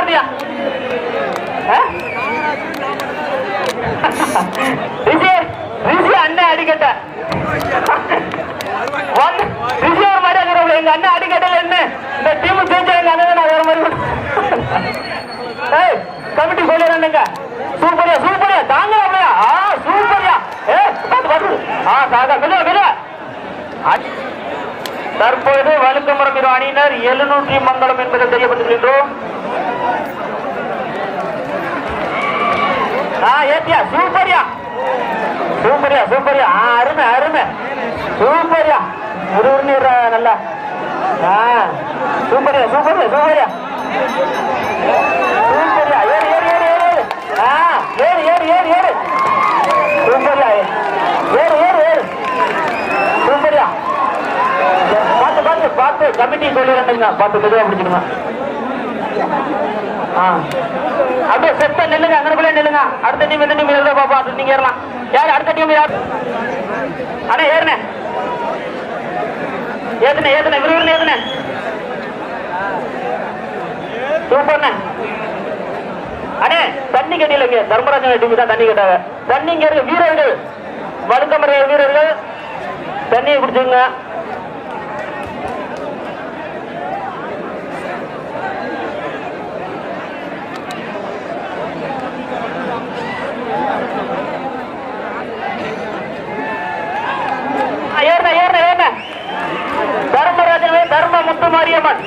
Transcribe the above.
சூப்பரியா அண்ணன் அடிக்கட்ட ரிஷிவர் மாதிரி இருக்கிறவங்க எங்க அண்ணன் அடிக்கட்டல என்ன இந்த டீம் செஞ்ச எங்க அண்ணன் நான் வேற மாதிரி கமிட்டி சொல்லிடுறேன்னுங்க சூப்பரியா சூப்பரியா தாங்கலையா சூப்பரியா தற்போது வழுக்கமரம் இரு அணியினர் 700 மங்கலம் என்பதை தெரியப்பட்டுகின்றோம். ஏத்தியா சூப்பரியா சூப்பரியா சூப்பரியா அருமை அருமை சூப்பரியா ஒரு நல்லா சூப்பரியா சூப்பரியா சூப்பரியா சூப்பரியா ஏறு ஏறு ஏறு ஏறு ஏறு ஏறு ஏறு சூப்பரியா ஏறு ஏறு ஏறு சூப்பரியா பார்த்து பார்த்து பார்த்து கமிட்டி சொல்லிடுறேங்க பார்த்து மெதுவாக பிடிச்சிடுங்க. அப்படியே செத்த நில்லுங்க அங்கனக்குள்ளே நில்லுங்க. அடுத்த டீம் எந்த டீம் எழுத பாப்பா அது நீங்க ஏறலாம். யார் அடுத்த டீம் யார் அண்ணே ஏறுனே ஏத்துனே ஏத்துனே விறுவிறுன்னு ஏத்துனே சூப்பர்ண்ணே. அண்ணே தண்ணி கட்டியிலங்க தர்மராஜன் டீம் தான் தண்ணி கட்டாங்க. தண்ணி இங்க இருக்கு வீரர்கள் வழுக்கமர வீரர்கள் தண்ணியை குடிச்சுங்க. தர்மராஜன் தர்ம முத்து மாரியம்மன்